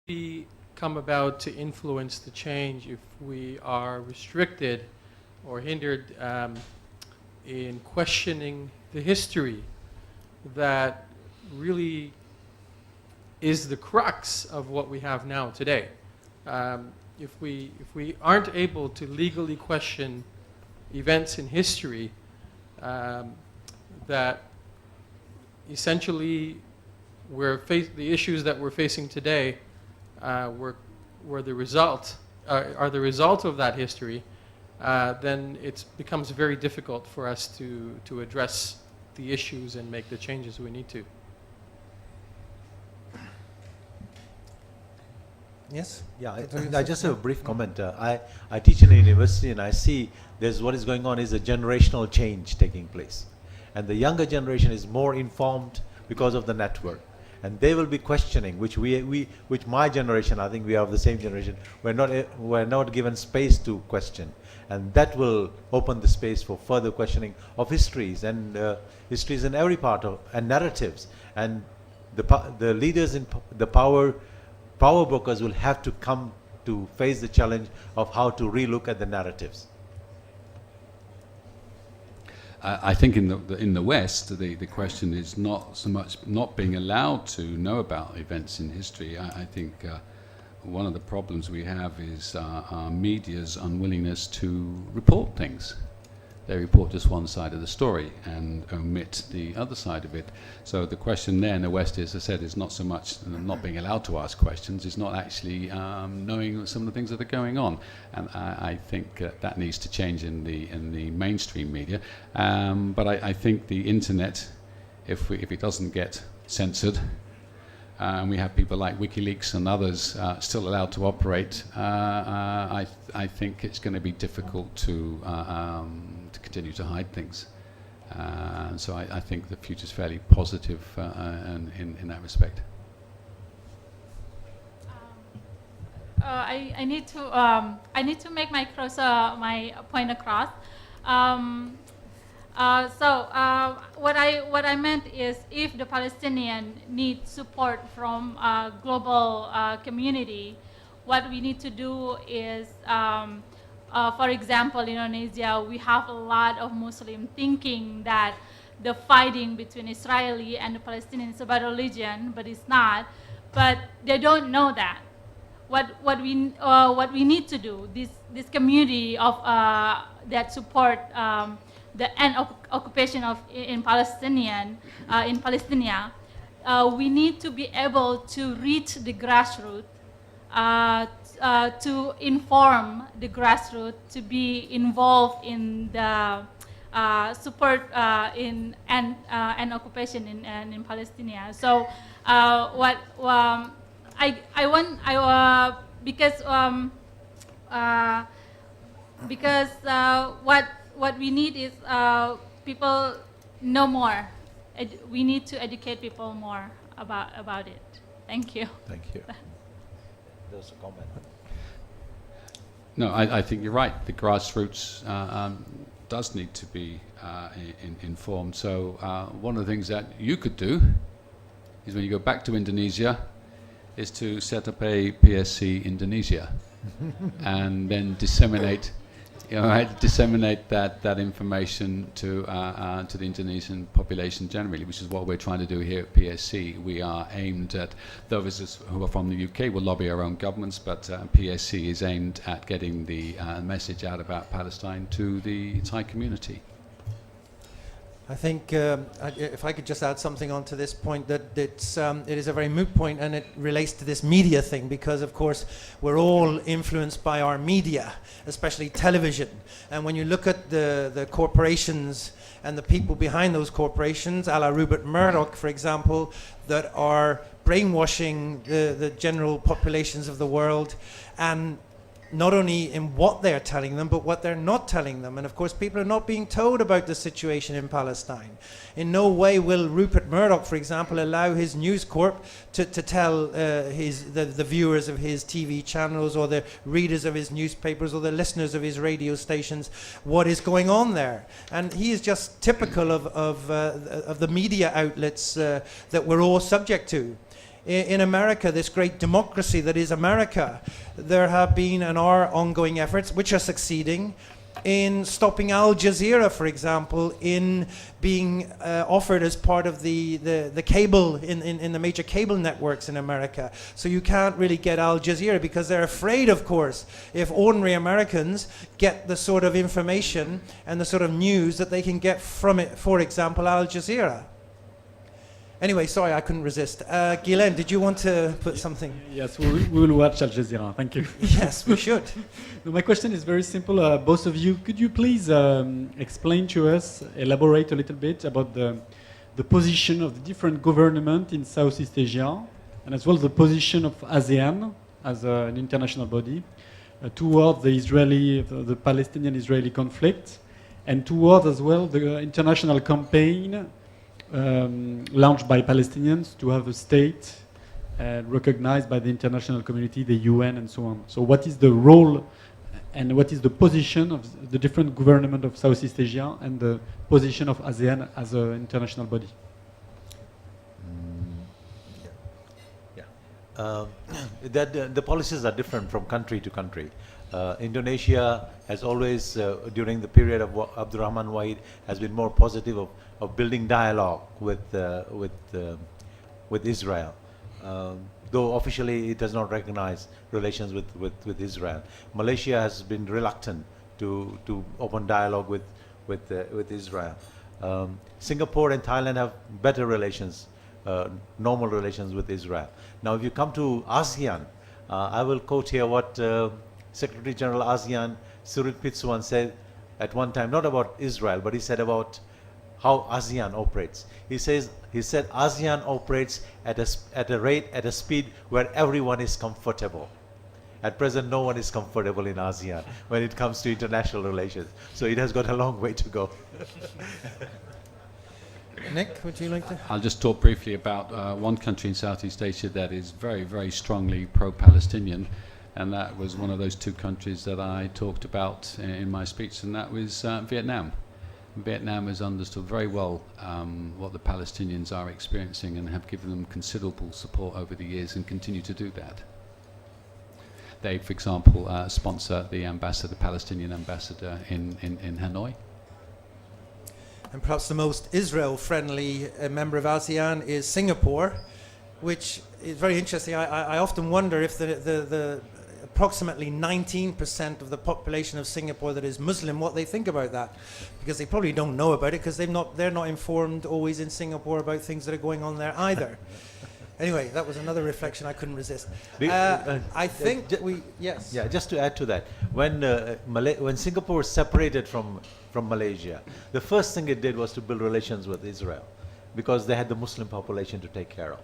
we come about to influence the change if we are restricted or hindered in questioning the history that really is the crux of what we have now today. If we aren't able to legally question events in history that essentially the issues that we're facing today were the result are the result of that history, then it becomes very difficult for us to address the issues and make the changes we need to. Yes? Yeah, I just have a brief comment. I teach in a university and I see what is going on is a generational change taking place. And the younger generation is more informed because of the network. And they will be questioning, which my generation, I think we are of the same generation, we're not given space to question. And that will open the space for further questioning of histories and histories in every part of, and narratives. And the leaders in the power brokers will have to come to face the challenge of how to relook at the narratives. I think in the West, the question is not so much not being allowed to know about events in history. I think one of the problems we have is our media's unwillingness to report things. They report just one side of the story and omit the other side of it. So the question there in the West, as I said, is not so much not being allowed to ask questions, it's not actually knowing some of the things that are going on. And I think that needs to change in the mainstream media. But I think the internet, if it doesn't get censored, and we have people like WikiLeaks and others still allowed to operate, I think it's going to be difficult to continue to hide things. So I think the future is fairly positive in that respect. I need to make my point across. What I meant is, if the Palestinian need support from global community, what we need to do is, for example, in Indonesia, we have a lot of Muslim thinking that the fighting between Israeli and the Palestinians is about religion, but it's not. But they don't know that. What we need to do, this community of that support the end of occupation in Palestine, we need to be able to reach the grassroots, to inform the grassroots, to be involved in the support in end occupation in Palestine. So what we need is people know more. We need to educate people more about it. Thank you. Thank you. There's a comment. No, I think you're right. The grassroots does need to be informed. So one of the things that you could do is, when you go back to Indonesia, is to set up a PSC Indonesia and then disseminate that information to the Indonesian population generally, which is what we're trying to do here at PSC. We are aimed at those who are from the UK will lobby our own governments, but PSC is aimed at getting the message out about Palestine to the Thai community. I think if I could just add something onto this point, that it is a very moot point, and it relates to this media thing, because of course we're all influenced by our media, especially television. And when you look at the corporations and the people behind those corporations, a la Rupert Murdoch, for example, that are brainwashing the general populations of the world, and not only in what they're telling them, but what they're not telling them. And of course, people are not being told about the situation in Palestine. In no way will Rupert Murdoch, for example, allow his News Corp to tell the viewers of his TV channels, or the readers of his newspapers, or the listeners of his radio stations what is going on there. And he is just typical of the media outlets that we're all subject to. in America, this great democracy that is America, there have been and are ongoing efforts, which are succeeding, in stopping Al Jazeera, for example, in being offered as part of the cable in the major cable networks in America. So you can't really get Al Jazeera because they're afraid, of course, if ordinary Americans get the sort of information and the sort of news that they can get from it, for example, Al Jazeera. Anyway, sorry, I couldn't resist. Guylaine, did you want to put something? Yes, we will watch Al Jazeera. Thank you. Yes, we should. No, my question is very simple. Both of you, could you please explain to us, elaborate a little bit about the position of the different governments in Southeast Asia, and as well the position of ASEAN as an international body towards the Palestinian-Israeli conflict, and towards as well the international campaign launched by Palestinians to have a state recognized by the international community, the UN, and so on. So what is the role and what is the position of the different governments of Southeast Asia and the position of ASEAN as an international body? The policies are different from country to country. Indonesia has always, during the period of Abdurrahman Wahid, has been more positive of building dialogue with Israel, though officially it does not recognize relations with Israel. Malaysia has been reluctant to open dialogue with Israel. Singapore and Thailand have better relations, normal relations with Israel. Now, if you come to ASEAN, I will quote here what Secretary General ASEAN Surit Pitsuwan said at one time, not about Israel, but he said about how ASEAN operates. He said ASEAN operates at a speed where everyone is comfortable. At present, no one is comfortable in ASEAN when it comes to international relations. So it has got a long way to go. Nick, would you like to? I'll just talk briefly about one country in Southeast Asia that is very, very strongly pro-Palestinian, and that was one of those two countries that I talked about in my speech, and that was Vietnam. Vietnam has understood very well what the Palestinians are experiencing and have given them considerable support over the years and continue to do that. They, for example, sponsor the Palestinian ambassador in Hanoi. And perhaps the most Israel-friendly member of ASEAN is Singapore, which is very interesting. I often wonder if the approximately 19% of the population of Singapore that is Muslim, what they think about that, because they probably don't know about it because they're not informed always in Singapore about things that are going on there either. Anyway, that was another reflection I couldn't resist. I think yes. Yeah, just to add to that, when Singapore separated from Malaysia, the first thing it did was to build relations with Israel, because they had the Muslim population to take care of.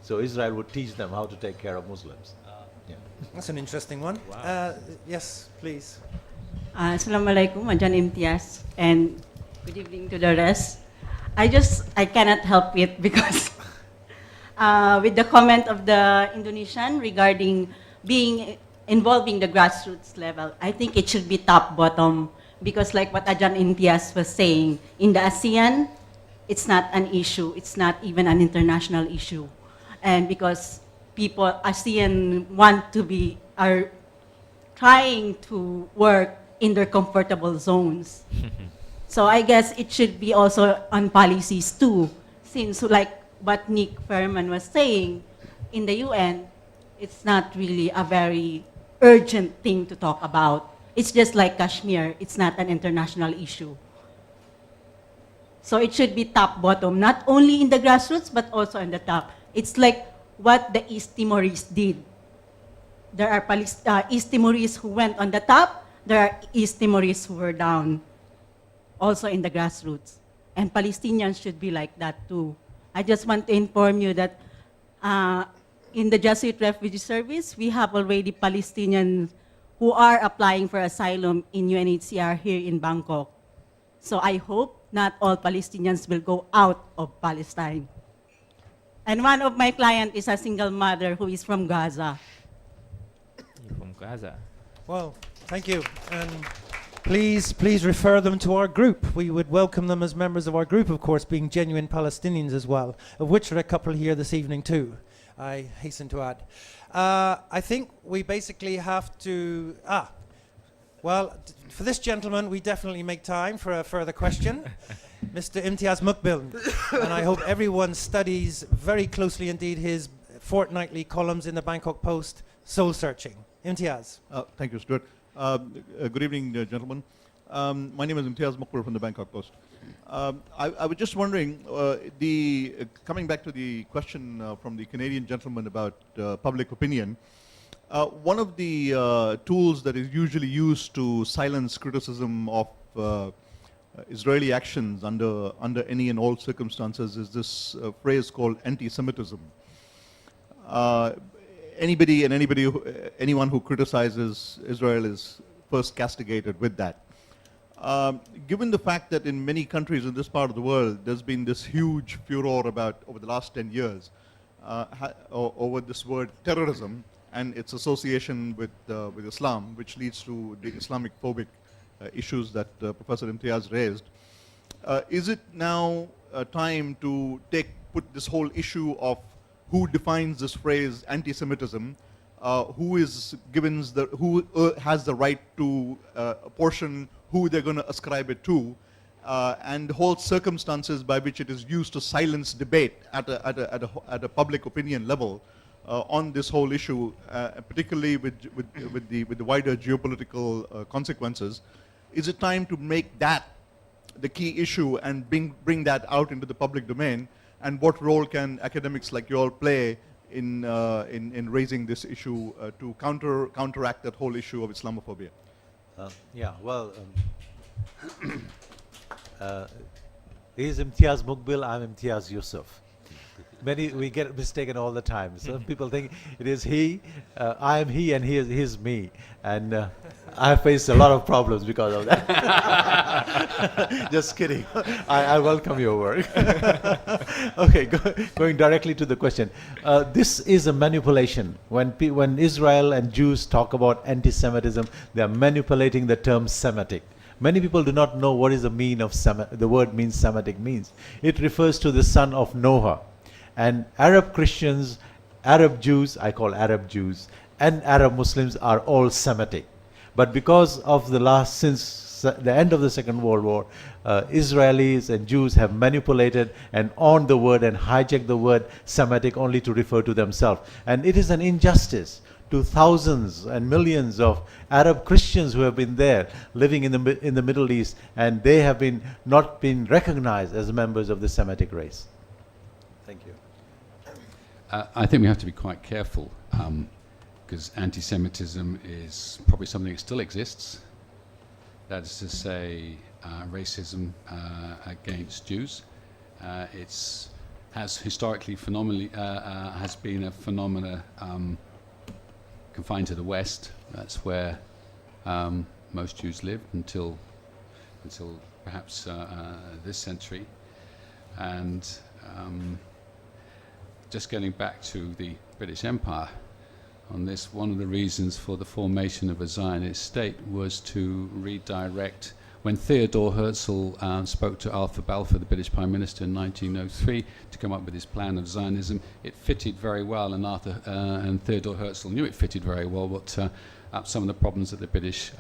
So Israel would teach them how to take care of Muslims. Yeah. That's an interesting one. Wow. Yes, please. Assalamualaikum, Ajahn Imtiaz, and good evening to the rest. I cannot help it because with the comment of the Indonesian regarding involving the grassroots level, I think it should be top-bottom, because like what Ajahn Imtiaz was saying, in the ASEAN, it's not an issue, it's not even an international issue. And because ASEAN are trying to work in their comfortable zones. So I guess it should be also on policies too, since like what Nick Fairman was saying, in the UN, it's not really a very urgent thing to talk about. It's just like Kashmir, it's not an international issue. So it should be top-bottom, not only in the grassroots, but also on the top. It's like what the East Timorese did. There are East Timorese who went on the top, there are East Timorese who were down, also in the grassroots. And Palestinians should be like that too. I just want to inform you that in the Jesuit Refugee Service, we have already Palestinians who are applying for asylum in UNHCR here in Bangkok. So I hope not all Palestinians will go out of Palestine. And one of my clients is a single mother who is from Gaza. From Gaza. Well, thank you. And please refer them to our group. We would welcome them as members of our group, of course, being genuine Palestinians as well, of which there are a couple here this evening too. I hasten to add. I think we basically have to... Well, for this gentleman, we definitely make time for a further question. Mr. Imtiaz Mukbil. And I hope everyone studies very closely indeed his fortnightly columns in the Bangkok Post, Soul Searching. Imtiaz. Thank you, Stuart. Good evening, gentlemen. My name is Imtiaz Mukbil from the Bangkok Post. I was just wondering, coming back to the question from the Canadian gentleman about public opinion, one of the tools that is usually used to silence criticism of Israeli actions under any and all circumstances is this phrase called anti-Semitism. Anyone who criticizes Israel is first castigated with that. Given the fact that in many countries in this part of the world, there's been this huge furor over the last 10 years over this word terrorism and its association with Islam, which leads to the Islamic phobic issues that Professor Imtiaz raised. Is it now time to put this whole issue of who defines this phrase anti-Semitism, who has the right to apportion who they're going to ascribe it to, and the whole circumstances by which it is used to silence debate at a public opinion level on this whole issue, particularly with the wider geopolitical consequences. Is it time to make that the key issue and bring that out into the public domain? And what role can academics like you all play in raising this issue to counteract that whole issue of Islamophobia? He's Imtiaz Mukbil, I'm Imtiaz Yusuf. We get mistaken all the time. Some people think it is he, I am he, and he's me. And I face a lot of problems because of that. Just kidding. I welcome your work. Okay, going directly to the question. This is a manipulation. When Israel and Jews talk about anti-Semitism, they are manipulating the term Semitic. Many people do not know what is the meaning of the word means Semitic means. It refers to the son of Noah. And Arab Christians, Arab Jews, I call Arab Jews, and Arab Muslims are all Semitic. But because of since the end of the Second World War, Israelis and Jews have manipulated and owned the word and hijacked the word Semitic only to refer to themselves. And it is an injustice to thousands and millions of Arab Christians who have been there living in the Middle East, and they have not been recognized as members of the Semitic race. Thank you. I think we have to be quite careful because anti-Semitism is probably something that still exists. That is to say, racism against Jews. Has historically has been a phenomena confined to the West. That's where most Jews lived until perhaps this century. And just getting back to the British Empire on this, one of the reasons for the formation of a Zionist state was to redirect. When Theodore Herzl spoke to Arthur Balfour, the British Prime Minister, in 1903 to come up with his plan of Zionism, it fitted very well, and Theodore Herzl knew it fitted very well what some of the problems that the British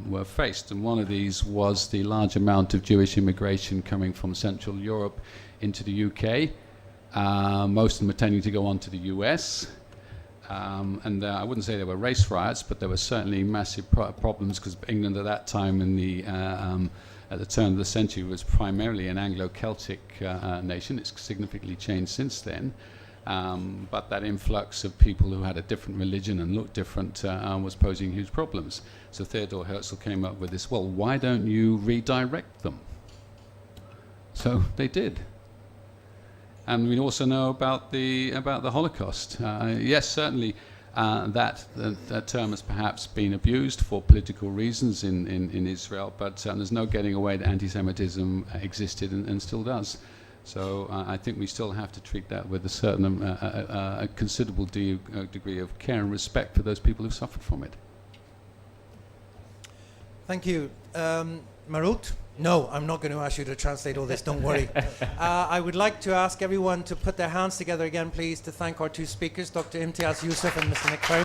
were faced. And one of these was the large amount of Jewish immigration coming from Central Europe into the UK. Most of them are tending to go on to the US. And I wouldn't say there were race riots, but there were certainly massive problems because England at that time at the turn of the century was primarily an Anglo-Celtic nation. It's significantly changed since then. But that influx of people who had a different religion and looked different was posing huge problems. So Theodore Herzl came up with this, well, why don't you redirect them? So they did. And we also know about the Holocaust. Yes, certainly that term has perhaps been abused for political reasons in Israel, but there's no getting away that anti-Semitism existed and still does. So I think we still have to treat that with a certain, a considerable degree of care and respect for those people who suffered from it. Thank you. Marut, No, I'm not going to ask you to translate all this, don't worry. I would like to ask everyone to put their hands together again, please, to thank our two speakers, Dr. Imtiaz Yusuf and Mr. Nick Perry.